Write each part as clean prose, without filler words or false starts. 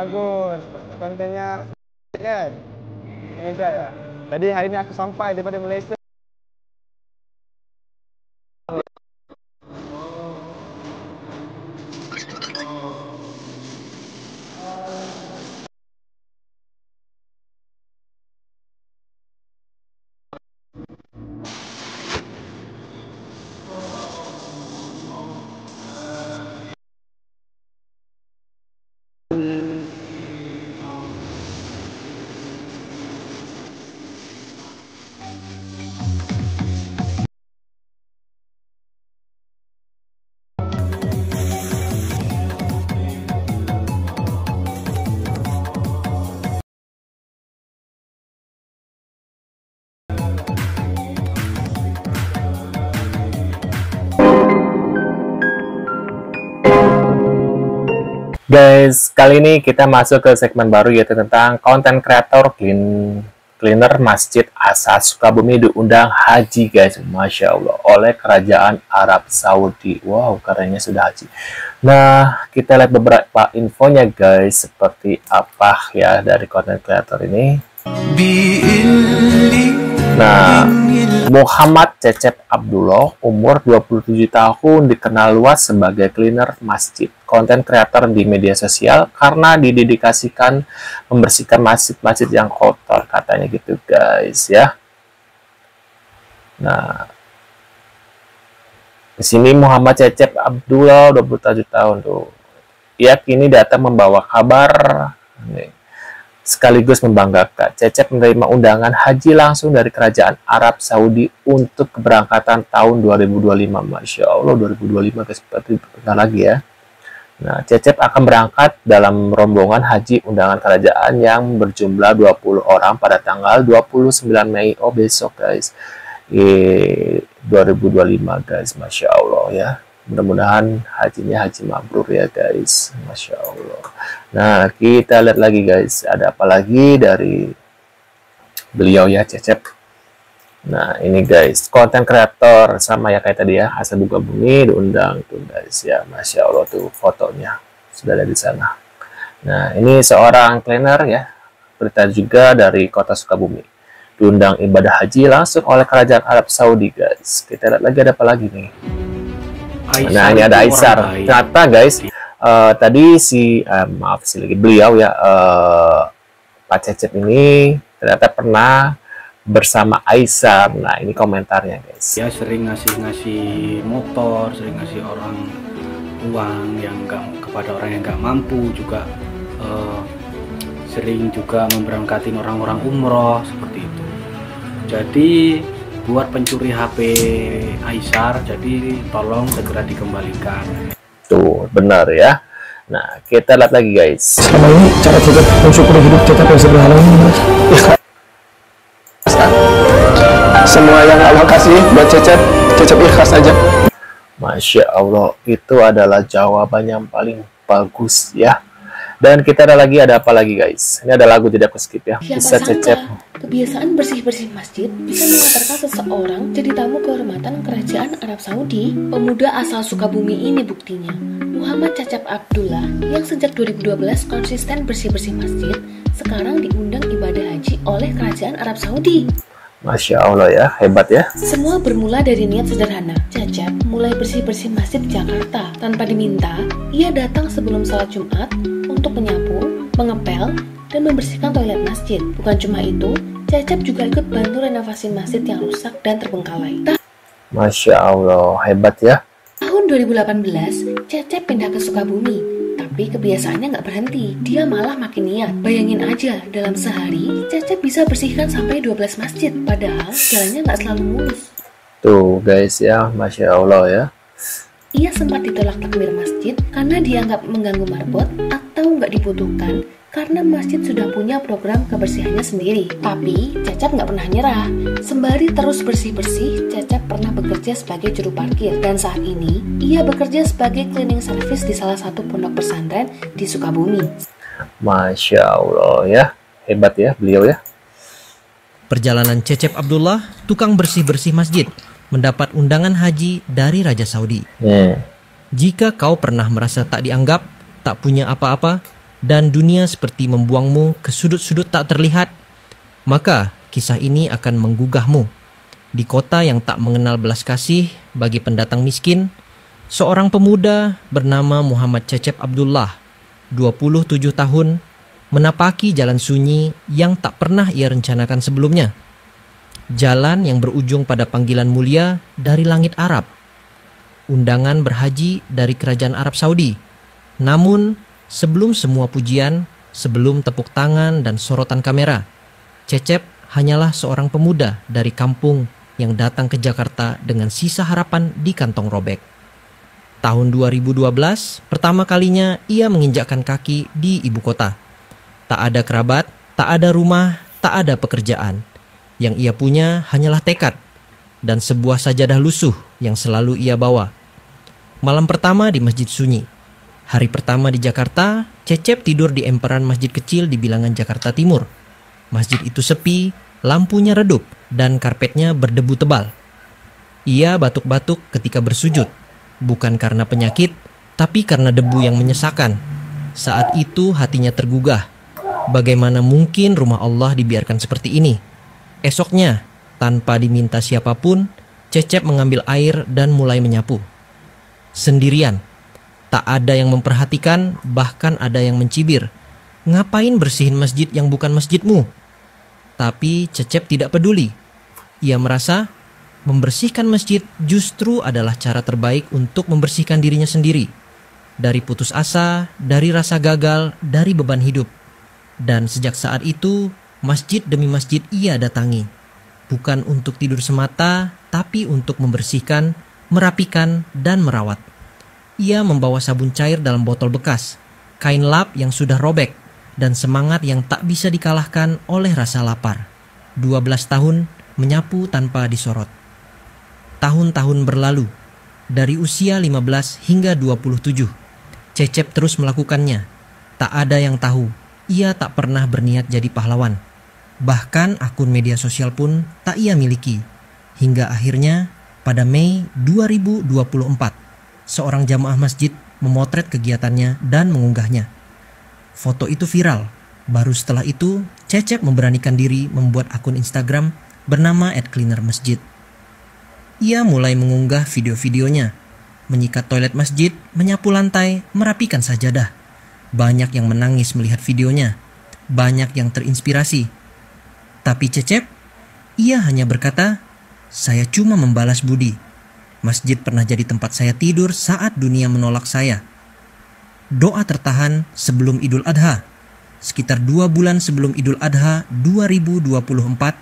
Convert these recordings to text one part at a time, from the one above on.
bagus. Kontennya kan? Hebat ya. Tadi hari ini aku sampai daripada Malaysia. Guys, kali ini kita masuk ke segmen baru yaitu tentang konten kreator cleaner Masjid Asa Sukabumi diundang haji guys, Masya Allah, oleh Kerajaan Arab Saudi. Wow, karenanya sudah haji. Nah, kita lihat beberapa infonya guys, seperti apa ya dari konten kreator ini. Nah, Muhammad Cecep Abdullah, umur 27 tahun, dikenal luas sebagai cleaner masjid, konten kreator di media sosial karena didedikasikan membersihkan masjid-masjid yang kotor, katanya gitu guys ya. Nah, di sini Muhammad Cecep Abdullah 27 tahun tuh. Ia kini datang membawa kabar nih, sekaligus membanggakan. Cecep menerima undangan haji langsung dari Kerajaan Arab Saudi untuk keberangkatan tahun 2025. Masya Allah, 2025 guys, berarti bentar lagi ya. Nah, Cecep akan berangkat dalam rombongan haji undangan kerajaan yang berjumlah 20 orang pada tanggal 29 Mei. Oh, besok guys. 2025 guys, Masya Allah ya. Mudah-mudahan hajinya haji mabrur ya guys, Masya Allah. Nah, kita lihat lagi guys, ada apa lagi dari beliau ya, Cecep. Nah, ini guys, konten kreator sama ya kayak tadi ya, Asa Sukabumi diundang tuh guys ya, Masya Allah tuh fotonya sudah ada di sana. Nah, ini seorang cleaner ya, berita juga dari kota Sukabumi, diundang ibadah haji langsung oleh Kerajaan Arab Saudi guys. Kita lihat lagi ada apa lagi nih. Nah, ini ada Aisar. Ternyata guys, tadi maaf sih lagi beliau ya, Pak Cecep ini ternyata pernah bersama Aisar. Nah, ini komentarnya guys. Ya, sering ngasih motor, sering ngasih orang uang yang kepada orang yang nggak mampu, juga sering juga memberangkatin orang-orang umroh seperti itu. Jadi buat pencuri HP Aisar, jadi tolong segera dikembalikan. Tuh, benar ya. Nah, kita lihat lagi guys. Selama ini cara Cecep mensyukuri hidup Cecep yang sederhana ini semua yang Allah kasih buat Cecep ikhlas aja. Masya Allah, itu adalah jawaban yang paling bagus ya. Dan kita ada apa lagi guys. Ini ada lagu, tidak aku skip ya. Bisa Cecep. Kebiasaan bersih-bersih masjid bisa mengantarkan seseorang jadi tamu kehormatan Kerajaan Arab Saudi. Pemuda asal Sukabumi ini buktinya. Muhammad Cecep Abdullah yang sejak 2012 konsisten bersih-bersih masjid, sekarang diundang ibadah haji oleh Kerajaan Arab Saudi. Masya Allah ya, hebat ya. Semua bermula dari niat sederhana. Cecep mulai bersih-bersih masjid di Jakarta. Tanpa diminta, ia datang sebelum sholat Jumat untuk menyapu, mengepel, dan membersihkan toilet masjid. Bukan cuma itu, Cecep juga ikut bantu renovasi masjid yang rusak dan terbengkalai. Masya Allah, hebat ya. Tahun 2018, Cecep pindah ke Sukabumi. Tapi kebiasaannya nggak berhenti, dia malah makin niat. Bayangin aja, dalam sehari, Cecep bisa bersihkan sampai 12 masjid. Padahal jalannya nggak selalu mulus. Tuh guys ya, Masya Allah ya. Ia sempat ditolak takmir masjid karena dianggap mengganggu marbot atau nggak dibutuhkan, karena masjid sudah punya program kebersihannya sendiri. Tapi Cecep nggak pernah nyerah. Sembari terus bersih-bersih, Cecep pernah bekerja sebagai juru parkir. Dan saat ini, ia bekerja sebagai cleaning service di salah satu pondok pesantren di Sukabumi. Masya Allah ya, hebat ya beliau ya. Perjalanan Cecep Abdullah, tukang bersih-bersih masjid, mendapat undangan haji dari Raja Saudi. Jika kau pernah merasa tak dianggap, tak punya apa-apa, dan dunia seperti membuangmu ke sudut-sudut tak terlihat, maka kisah ini akan menggugahmu. Di kota yang tak mengenal belas kasih bagi pendatang miskin, seorang pemuda bernama Muhammad Cecep Abdullah, 27 tahun, menapaki jalan sunyi yang tak pernah ia rencanakan sebelumnya. Jalan yang berujung pada panggilan mulia dari langit Arab. Undangan berhaji dari kerajaan Arab Saudi. Namun, sebelum semua pujian, sebelum tepuk tangan dan sorotan kamera, Cecep hanyalah seorang pemuda dari kampung yang datang ke Jakarta dengan sisa harapan di kantong robek. Tahun 2012, pertama kalinya ia menginjakkan kaki di ibu kota. Tak ada kerabat, tak ada rumah, tak ada pekerjaan. Yang ia punya hanyalah tekad dan sebuah sajadah lusuh yang selalu ia bawa. Malam pertama di Masjid Sunyi. Hari pertama di Jakarta, Cecep tidur di emperan masjid kecil di bilangan Jakarta Timur. Masjid itu sepi, lampunya redup, dan karpetnya berdebu tebal. Ia batuk-batuk ketika bersujud, bukan karena penyakit, tapi karena debu yang menyesakan. Saat itu hatinya tergugah. Bagaimana mungkin rumah Allah dibiarkan seperti ini? Esoknya, tanpa diminta siapapun, Cecep mengambil air dan mulai menyapu. Sendirian, tak ada yang memperhatikan, bahkan ada yang mencibir. Ngapain bersihin masjid yang bukan masjidmu? Tapi Cecep tidak peduli. Ia merasa membersihkan masjid justru adalah cara terbaik untuk membersihkan dirinya sendiri. Dari putus asa, dari rasa gagal, dari beban hidup. Dan sejak saat itu, masjid demi masjid ia datangi. Bukan untuk tidur semata, tapi untuk membersihkan, merapikan, dan merawat. Ia membawa sabun cair dalam botol bekas, kain lap yang sudah robek, dan semangat yang tak bisa dikalahkan oleh rasa lapar. 12 tahun menyapu tanpa disorot. Tahun-tahun berlalu, dari usia 15 hingga 27, Cecep terus melakukannya. Tak ada yang tahu, ia tak pernah berniat jadi pahlawan. Bahkan akun media sosial pun tak ia miliki. Hingga akhirnya pada Mei 2024, seorang jamaah masjid memotret kegiatannya dan mengunggahnya. Foto itu viral. Baru setelah itu, Cecep memberanikan diri membuat akun Instagram bernama @cleanermasjid. Ia mulai mengunggah video-videonya, menyikat toilet masjid, menyapu lantai, merapikan sajadah. Banyak yang menangis melihat videonya, banyak yang terinspirasi. Tapi Cecep, ia hanya berkata, "Saya cuma membalas budi. Masjid pernah jadi tempat saya tidur saat dunia menolak saya." Doa tertahan sebelum Idul Adha. Sekitar 2 bulan sebelum Idul Adha 2024,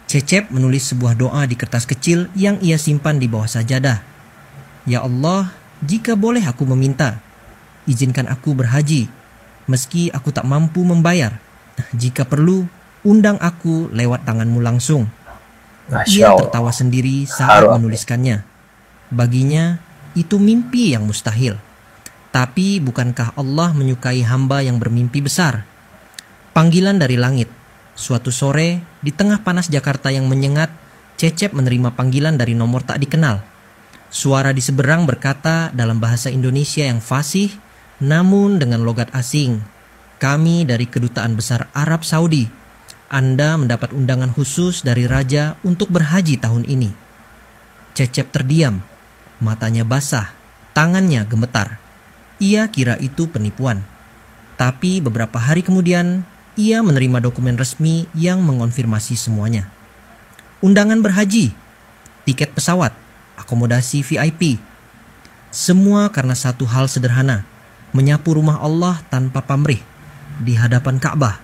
Cecep menulis sebuah doa di kertas kecil yang ia simpan di bawah sajadah. "Ya Allah, jika boleh aku meminta, izinkan aku berhaji, meski aku tak mampu membayar. Jika perlu, undang aku lewat tanganmu langsung." Ia tertawa sendiri saat menuliskannya. Baginya, itu mimpi yang mustahil. Tapi bukankah Allah menyukai hamba yang bermimpi besar? Panggilan dari langit. Suatu sore, di tengah panas Jakarta yang menyengat, Cecep menerima panggilan dari nomor tak dikenal. Suara di seberang berkata dalam bahasa Indonesia yang fasih, namun dengan logat asing. "Kami dari Kedutaan Besar Arab Saudi. Anda mendapat undangan khusus dari Raja untuk berhaji tahun ini." Cecep terdiam, matanya basah, tangannya gemetar. Ia kira itu penipuan. Tapi beberapa hari kemudian, ia menerima dokumen resmi yang mengonfirmasi semuanya. Undangan berhaji, tiket pesawat, akomodasi VIP. Semua karena satu hal sederhana, menyapu rumah Allah tanpa pamrih di hadapan Ka'bah.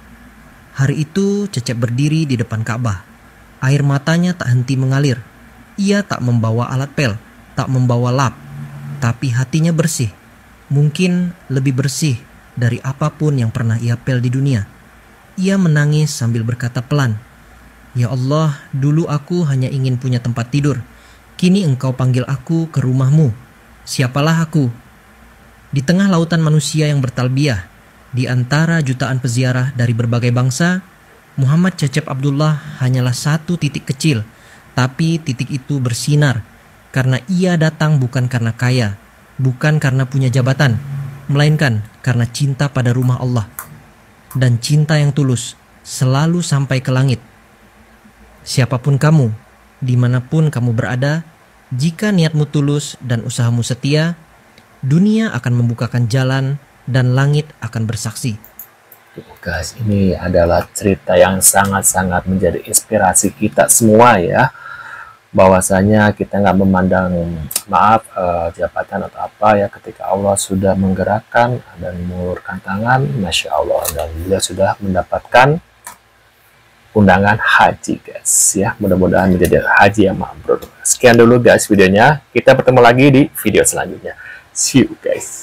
Hari itu Cecep berdiri di depan Ka'bah. Air matanya tak henti mengalir. Ia tak membawa alat pel, tak membawa lap, tapi hatinya bersih. Mungkin lebih bersih dari apapun yang pernah ia pel di dunia. Ia menangis sambil berkata pelan, "Ya Allah, dulu aku hanya ingin punya tempat tidur. Kini Engkau panggil aku ke rumahmu. Siapalah aku?" Di tengah lautan manusia yang bertalbiyah, di antara jutaan peziarah dari berbagai bangsa, Muhammad Cecep Abdullah hanyalah satu titik kecil, tapi titik itu bersinar karena ia datang bukan karena kaya, bukan karena punya jabatan, melainkan karena cinta pada rumah Allah. Dan cinta yang tulus selalu sampai ke langit. Siapapun kamu, dimanapun kamu berada, jika niatmu tulus dan usahamu setia, dunia akan membukakan jalan dan langit akan bersaksi. Guys, ini adalah cerita yang sangat-sangat menjadi inspirasi kita semua ya. Bahwasanya kita nggak memandang jabatan atau apa ya, ketika Allah sudah menggerakkan dan mengulurkan tangan, Masya Allah, dan beliau sudah mendapatkan undangan haji guys ya. Mudah-mudahan menjadi haji yang mabrur. Sekian dulu guys videonya, kita bertemu lagi di video selanjutnya. See you guys.